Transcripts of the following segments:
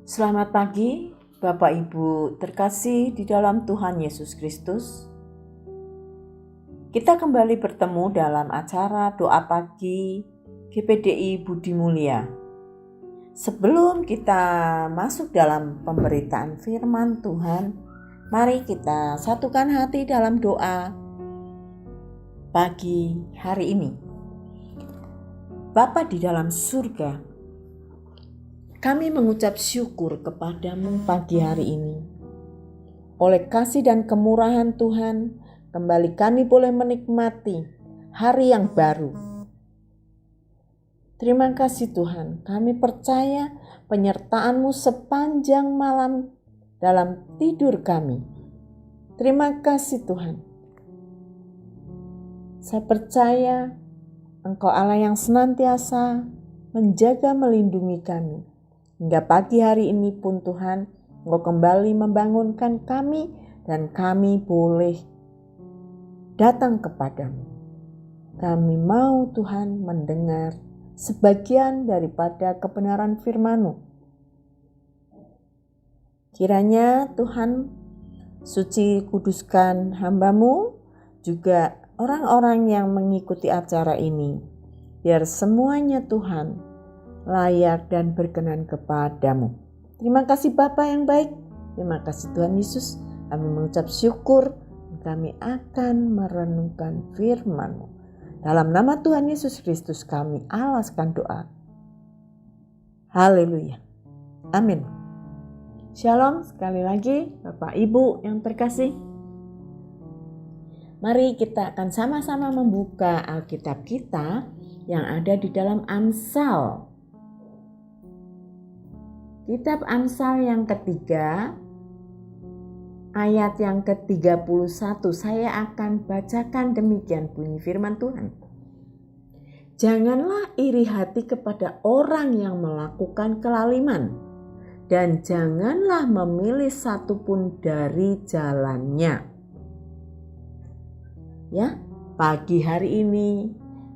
Selamat pagi, Bapak Ibu terkasih di dalam Tuhan Yesus Kristus. Kita kembali bertemu dalam acara doa pagi GPDI Budi Mulia. Sebelum kita masuk dalam pemberitaan firman Tuhan, mari kita satukan hati dalam doa pagi hari ini. Bapa di dalam surga, kami mengucap syukur kepadamu pagi hari ini. Oleh kasih dan kemurahan Tuhan, kembali kami boleh menikmati hari yang baru. Terima kasih Tuhan, kami percaya penyertaan-Mu sepanjang malam dalam tidur kami. Terima kasih Tuhan. Saya percaya Engkau Allah yang senantiasa menjaga melindungi kami. Hingga pagi hari ini pun Tuhan, Engkau kembali membangunkan kami dan kami boleh datang kepadamu. Kami mau Tuhan mendengar sebagian daripada kebenaran firman-Mu. Kiranya Tuhan suci kuduskan hamba-Mu, juga orang-orang yang mengikuti acara ini. Biar semuanya Tuhan layak dan berkenan kepadamu. Terima kasih Bapa yang baik. Terima kasih Tuhan Yesus. Kami mengucap syukur. Kami akan merenungkan firman-Mu. Dalam nama Tuhan Yesus Kristus kami alaskan doa. Haleluya. Amin. Shalom sekali lagi Bapak Ibu yang terkasih. Mari kita akan sama-sama membuka Alkitab kita yang ada di dalam Amsal. Kitab Amsal yang ketiga, ayat yang ke-31, saya akan bacakan demikian bunyi firman Tuhan. Janganlah iri hati kepada orang yang melakukan kelaliman, dan janganlah memilih satupun dari jalannya. Ya, pagi hari ini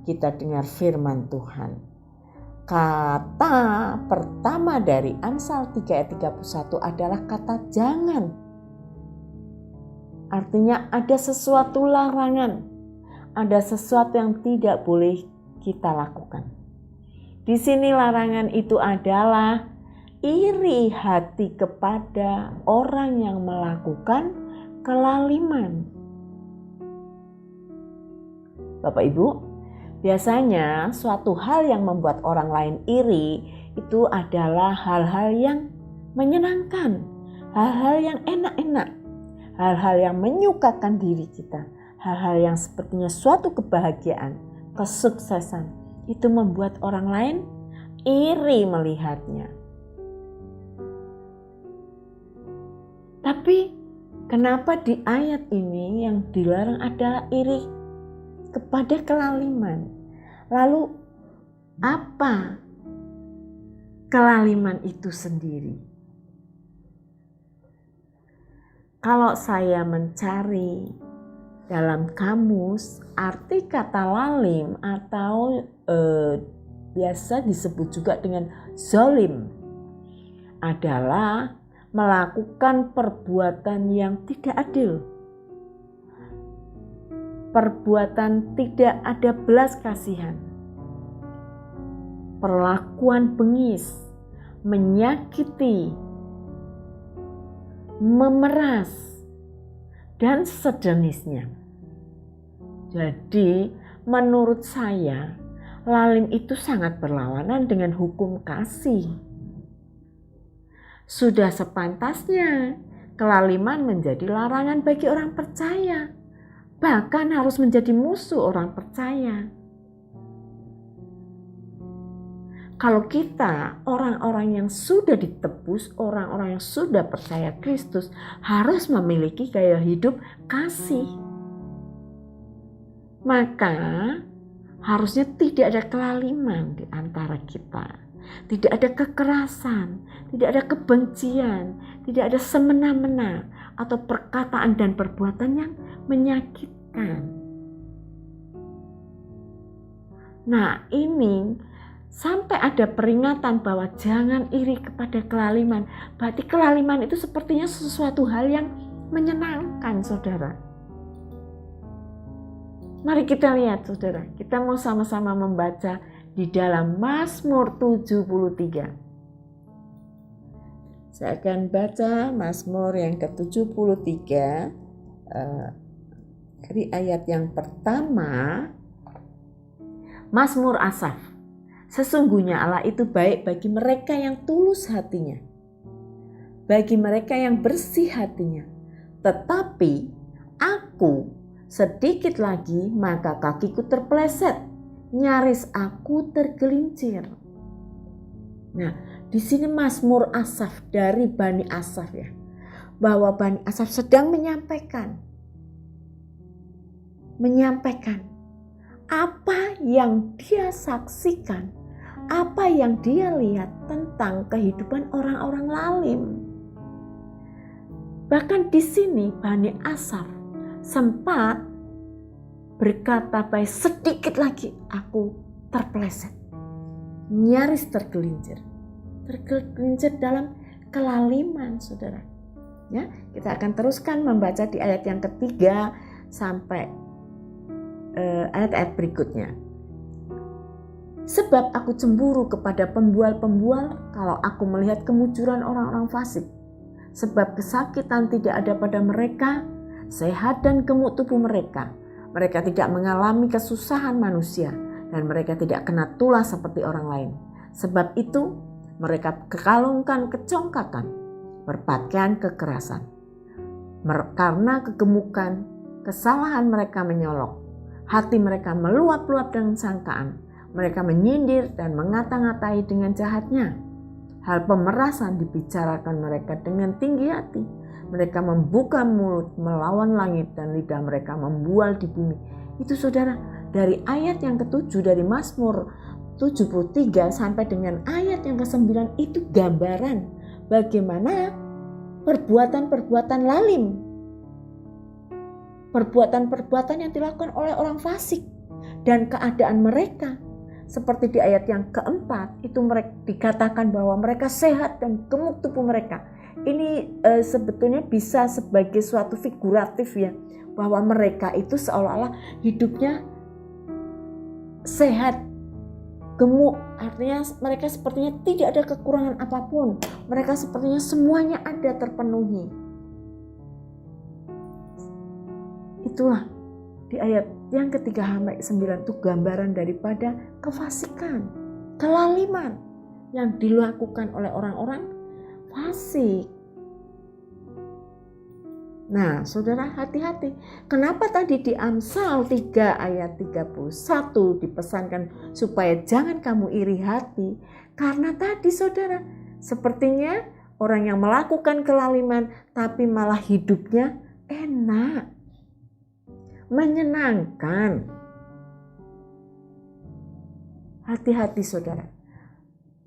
kita dengar firman Tuhan. Kata pertama dari Amsal 3 ayat 31 adalah kata jangan. Artinya ada sesuatu larangan, ada sesuatu yang tidak boleh kita lakukan. Di sini larangan itu adalah iri hati kepada orang yang melakukan kelaliman. Bapak Ibu, biasanya suatu hal yang membuat orang lain iri itu adalah hal-hal yang menyenangkan, hal-hal yang enak-enak, hal-hal yang menyukakan diri kita, hal-hal yang sepertinya suatu kebahagiaan, kesuksesan. Itu membuat orang lain iri melihatnya. Tapi kenapa di ayat ini yang dilarang adalah iri kepada kelaliman? Lalu apa kelaliman itu sendiri? Kalau saya mencari dalam kamus, arti kata lalim atau biasa disebut juga dengan zalim adalah melakukan perbuatan yang tidak adil. Perbuatan tidak ada belas kasihan, perlakuan bengis, menyakiti, memeras, dan sejenisnya. Jadi menurut saya lalim itu sangat berlawanan dengan hukum kasih. Sudah sepantasnya kelaliman menjadi larangan bagi orang percaya. Bahkan harus menjadi musuh orang percaya. Kalau kita orang-orang yang sudah ditebus, orang-orang yang sudah percaya Kristus, harus memiliki gaya hidup kasih. Maka harusnya tidak ada kelaliman di antara kita. Tidak ada kekerasan, tidak ada kebencian, tidak ada semena-mena atau perkataan dan perbuatan yang menyakitkan. Nah, ini sampai ada peringatan bahwa jangan iri kepada kelaliman. Berarti kelaliman itu sepertinya sesuatu hal yang menyenangkan, saudara. Mari kita lihat, saudara. Kita mau sama-sama membaca di dalam Mazmur 73. Saya akan baca Mazmur yang ke-73 dari ayat yang pertama. Mazmur Asaf. Sesungguhnya Allah itu baik bagi mereka yang tulus hatinya, bagi mereka yang bersih hatinya. Tetapi aku sedikit lagi maka kakiku terpeleset, nyaris aku tergelincir. Nah, di sini Mazmur Asaf dari Bani Asaf ya, bahwa Bani Asaf sedang menyampaikan apa yang dia saksikan, apa yang dia lihat tentang kehidupan orang-orang lalim. Bahkan di sini Bani Asaf sempat berkata, baik sedikit lagi aku terpeleset, nyaris tergelincir dalam kelaliman, saudara. Ya, kita akan teruskan membaca di ayat yang ketiga sampai ayat-ayat berikutnya. Sebab aku cemburu kepada pembual-pembual kalau aku melihat kemujuran orang-orang fasik. Sebab kesakitan tidak ada pada mereka, sehat dan gemuk tubuh mereka. Mereka tidak mengalami kesusahan manusia dan mereka tidak kena tulah seperti orang lain. Sebab itu mereka kekalungkan kecongkakan, berpakaian kekerasan. Karena kegemukan, kesalahan mereka menyolok. Hati mereka meluap-luap dengan sangkaan. Mereka menyindir dan mengata-ngatai dengan jahatnya. Hal pemerasan dibicarakan mereka dengan tinggi hati. Mereka membuka mulut melawan langit dan lidah mereka membual di bumi. Itu saudara, dari ayat yang ke-7 dari Mazmur 73 sampai dengan ayat yang ke-9 itu gambaran bagaimana perbuatan-perbuatan lalim. Perbuatan-perbuatan yang dilakukan oleh orang fasik dan keadaan mereka. Seperti di ayat yang keempat itu mereka dikatakan bahwa mereka sehat dan gemuk tubuh mereka. Ini sebetulnya bisa sebagai suatu figuratif ya, bahwa mereka itu seolah-olah hidupnya sehat, gemuk, artinya mereka sepertinya tidak ada kekurangan apapun. Mereka sepertinya semuanya ada terpenuhi. Itulah di ayat yang ketiga sampai 9 itu gambaran daripada kefasikan, kelaliman yang dilakukan oleh orang-orang fasik. Nah, saudara hati-hati. Kenapa tadi di Amsal 3 ayat 31 dipesankan supaya jangan kamu iri hati? Karena tadi saudara, sepertinya orang yang melakukan kelaliman tapi malah hidupnya enak, menyenangkan. Hati-hati saudara.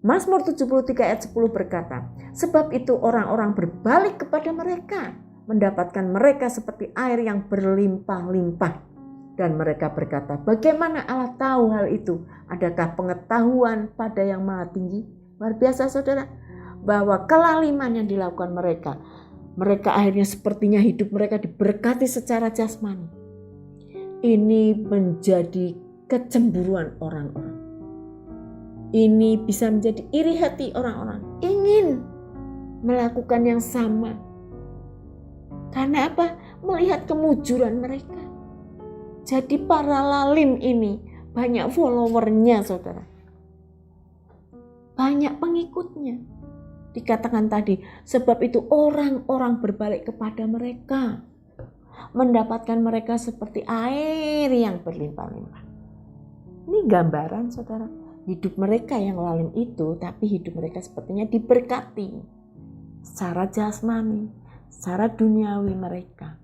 Mazmur 73 ayat 10 berkata, sebab itu orang-orang berbalik kepada mereka, mendapatkan mereka seperti air yang berlimpah-limpah. Dan mereka berkata, bagaimana Allah tahu hal itu? Adakah pengetahuan pada yang maha tinggi? Luar biasa saudara, bahwa kelaliman yang dilakukan mereka akhirnya sepertinya hidup mereka diberkati secara jasmani. Ini menjadi kecemburuan orang-orang. Ini bisa menjadi iri hati orang-orang, ingin melakukan yang sama. Karena apa? Melihat kemujuran mereka. Jadi para lalim ini banyak followernya saudara. Banyak pengikutnya. Dikatakan tadi, sebab itu orang-orang berbalik kepada mereka. Mendapatkan mereka seperti air yang berlimpah-limpah. Ini gambaran saudara. Hidup mereka yang lalim itu, tapi hidup mereka sepertinya diberkati. Secara jasmani, secara duniawi mereka.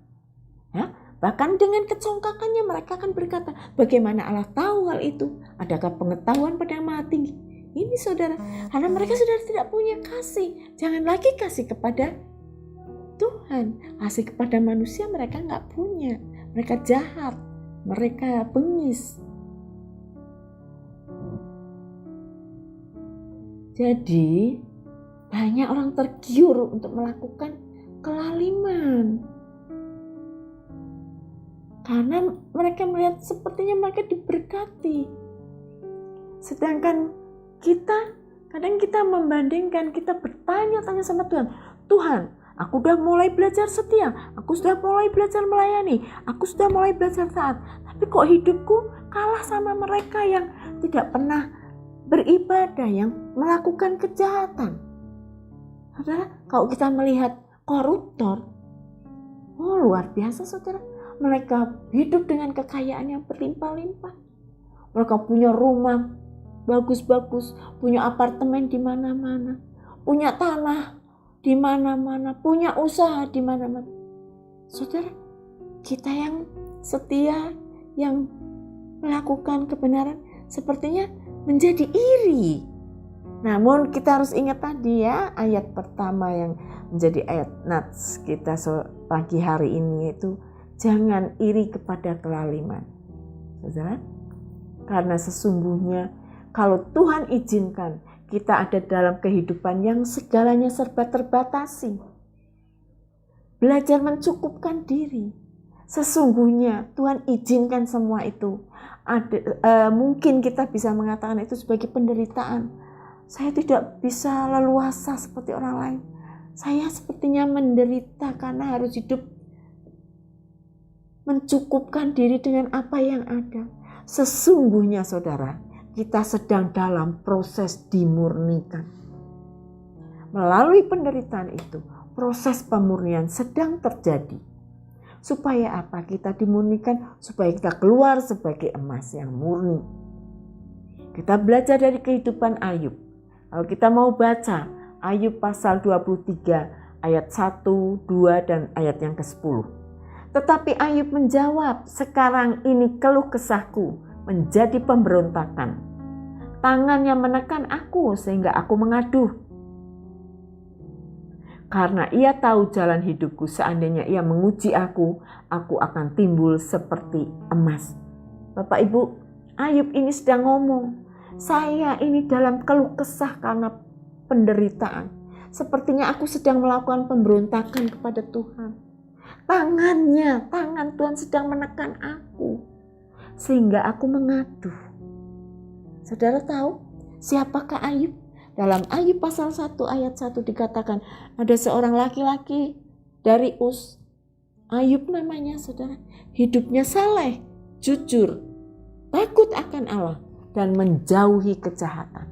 Ya, bahkan dengan kecongkakannya mereka akan berkata, bagaimana Allah tahu hal itu? Adakah pengetahuan pada yang maha tinggi? Ini saudara, karena mereka sudah tidak punya kasih. Jangan lagi kasih kepada Tuhan. Kasih kepada manusia mereka nggak punya. Mereka jahat, mereka bengis. Jadi banyak orang tergiur untuk melakukan kelaliman. Karena mereka melihat sepertinya mereka diberkati. Sedangkan kadang kita membandingkan, kita bertanya-tanya sama Tuhan. Tuhan, aku sudah mulai belajar setia, aku sudah mulai belajar melayani, aku sudah mulai belajar taat. Tapi kok hidupku kalah sama mereka yang tidak pernah beribadah, yang melakukan kejahatan. Saudara, kalau kita melihat koruptor, luar biasa saudara. Mereka hidup dengan kekayaan yang berlimpah-limpah. Mereka punya rumah bagus-bagus, punya apartemen di mana-mana, punya tanah di mana-mana, punya usaha di mana-mana. Saudara, kita yang setia, yang melakukan kebenaran, sepertinya menjadi iri. Namun kita harus ingat tadi ya, ayat pertama yang menjadi ayat nats kita pagi hari ini, yaitu jangan iri kepada kelaliman. Saudara, karena sesungguhnya kalau Tuhan izinkan kita ada dalam kehidupan yang segalanya serba terbatasi, belajar mencukupkan diri. Sesungguhnya Tuhan izinkan semua itu. Mungkin kita bisa mengatakan itu sebagai penderitaan. Saya tidak bisa leluasa seperti orang lain. Saya sepertinya menderita karena harus hidup mencukupkan diri dengan apa yang ada. Sesungguhnya saudara, kita sedang dalam proses dimurnikan. Melalui penderitaan itu, proses pemurnian sedang terjadi. Supaya apa? Kita dimurnikan, supaya kita keluar sebagai emas yang murni. Kita belajar dari kehidupan Ayub. Kalau kita mau baca Ayub pasal 23 ayat 1, 2 dan ayat yang ke-10. Tetapi Ayub menjawab, sekarang ini keluh kesahku menjadi pemberontakan. Tangannya menekan aku sehingga aku mengadu. Karena ia tahu jalan hidupku, seandainya ia menguji aku akan timbul seperti emas. Bapak Ibu, Ayub ini sedang ngomong, saya ini dalam keluh kesah karena penderitaan. Sepertinya aku sedang melakukan pemberontakan kepada Tuhan. Tangan Tuhan sedang menekan aku sehingga aku mengadu. Saudara tahu siapakah Ayub? Dalam Ayub pasal 1 ayat 1 dikatakan ada seorang laki-laki dari Uz. Ayub namanya saudara. Hidupnya saleh, jujur, takut akan Allah dan menjauhi kejahatan.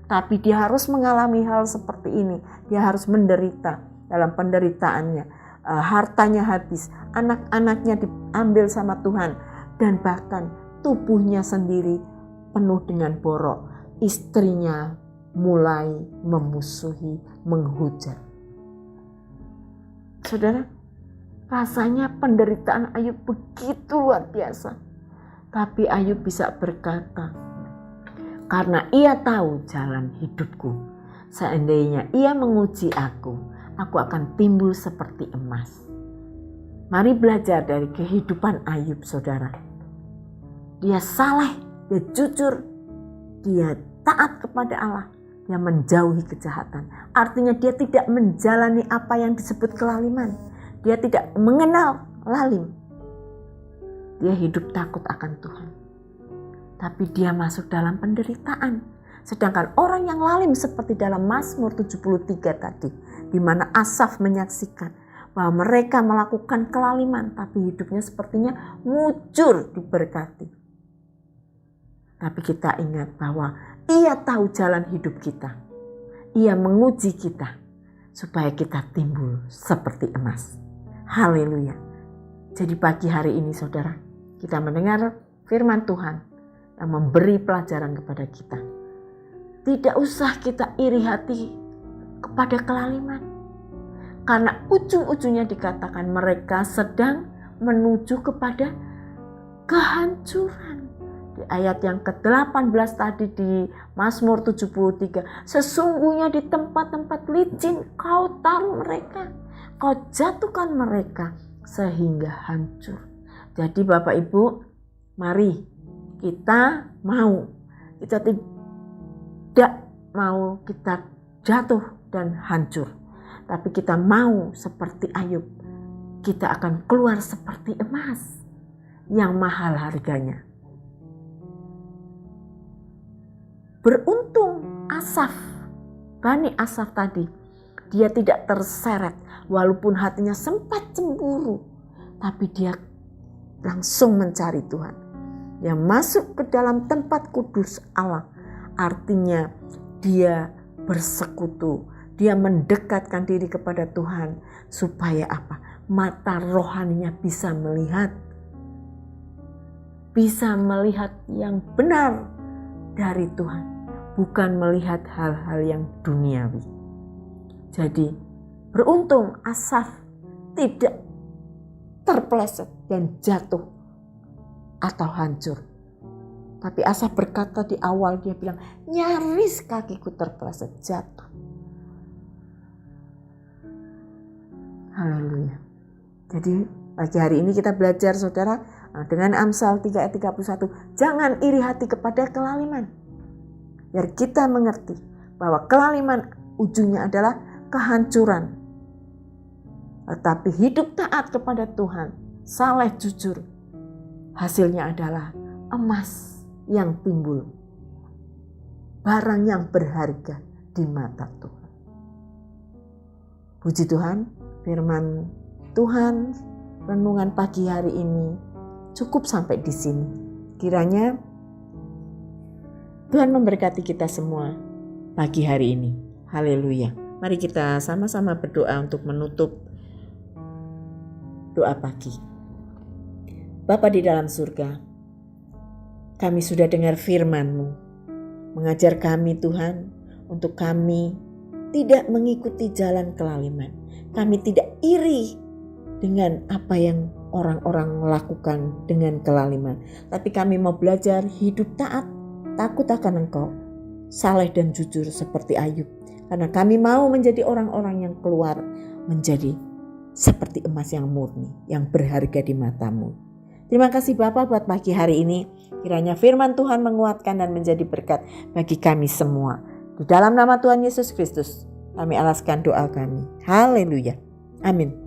Tapi dia harus mengalami hal seperti ini. Dia harus menderita dalam penderitaannya. Hartanya habis, anak-anaknya diambil sama Tuhan, dan bahkan tubuhnya sendiri penuh dengan borok. Istrinya mulai memusuhi, menghujat. Saudara, rasanya penderitaan Ayub begitu luar biasa. Tapi Ayub bisa berkata, karena ia tahu jalan hidupku, seandainya ia menguji aku akan timbul seperti emas. Mari belajar dari kehidupan Ayub, saudara. Dia saleh, dia jujur, dia taat kepada Allah, dia menjauhi kejahatan. Artinya dia tidak menjalani apa yang disebut kelaliman. Dia tidak mengenal lalim. Dia hidup takut akan Tuhan. Tapi dia masuk dalam penderitaan. Sedangkan orang yang lalim seperti dalam Mazmur 73 tadi, di mana Asaf menyaksikan bahwa mereka melakukan kelaliman, tapi hidupnya sepertinya mujur diberkati. Tapi kita ingat bahwa ia tahu jalan hidup kita. Ia menguji kita supaya kita timbul seperti emas. Haleluya. Jadi pagi hari ini saudara, kita mendengar firman Tuhan yang memberi pelajaran kepada kita. Tidak usah kita iri hati kepada kelaliman. Karena ujung-ujungnya dikatakan mereka sedang menuju kepada kehancuran. Di ayat yang ke-18 tadi di Mazmur 73. Sesungguhnya di tempat-tempat licin kau taruh mereka. Kau jatuhkan mereka sehingga hancur. Jadi Bapak Ibu, mari kita tidak mau kita jatuh dan hancur, tapi kita mau seperti Ayub, kita akan keluar seperti emas yang mahal harganya. Beruntung Asaf, Bani Asaf tadi, dia tidak terseret walaupun hatinya sempat cemburu, tapi dia langsung mencari Tuhan. Dia masuk ke dalam tempat kudus Allah, artinya dia bersekutu, dia mendekatkan diri kepada Tuhan supaya apa? Mata rohaninya bisa melihat yang benar dari Tuhan, bukan melihat hal-hal yang duniawi. Jadi beruntung Asaf tidak terpeleset dan jatuh atau hancur. Tapi Asaf berkata di awal, dia bilang, nyaris kakiku terpeleset jatuh. Haleluya. Jadi pagi hari ini kita belajar saudara dengan Amsal 3 ayat 31. Jangan iri hati kepada kelaliman. Biar kita mengerti bahwa kelaliman ujungnya adalah kehancuran. Tetapi hidup taat kepada Tuhan, saleh jujur, hasilnya adalah emas yang timbul. Barang yang berharga di mata Tuhan. Puji Tuhan, firman Tuhan renungan pagi hari ini cukup sampai di sini. Kiranya Tuhan memberkati kita semua pagi hari ini. Haleluya. Mari kita sama-sama berdoa untuk menutup doa pagi. Bapa di dalam surga, kami sudah dengar firman-Mu. Mengajar kami Tuhan, untuk kami tidak mengikuti jalan kelaliman. Kami tidak iri dengan apa yang orang-orang lakukan dengan kelaliman. Tapi kami mau belajar hidup taat, takut akan Engkau, saleh dan jujur seperti Ayub. Karena kami mau menjadi orang-orang yang keluar menjadi seperti emas yang murni, yang berharga di mata-Mu. Terima kasih Bapa buat pagi hari ini. Kiranya firman Tuhan menguatkan dan menjadi berkat bagi kami semua. Di dalam nama Tuhan Yesus Kristus, kami alaskan doa kami. Haleluya. Amin.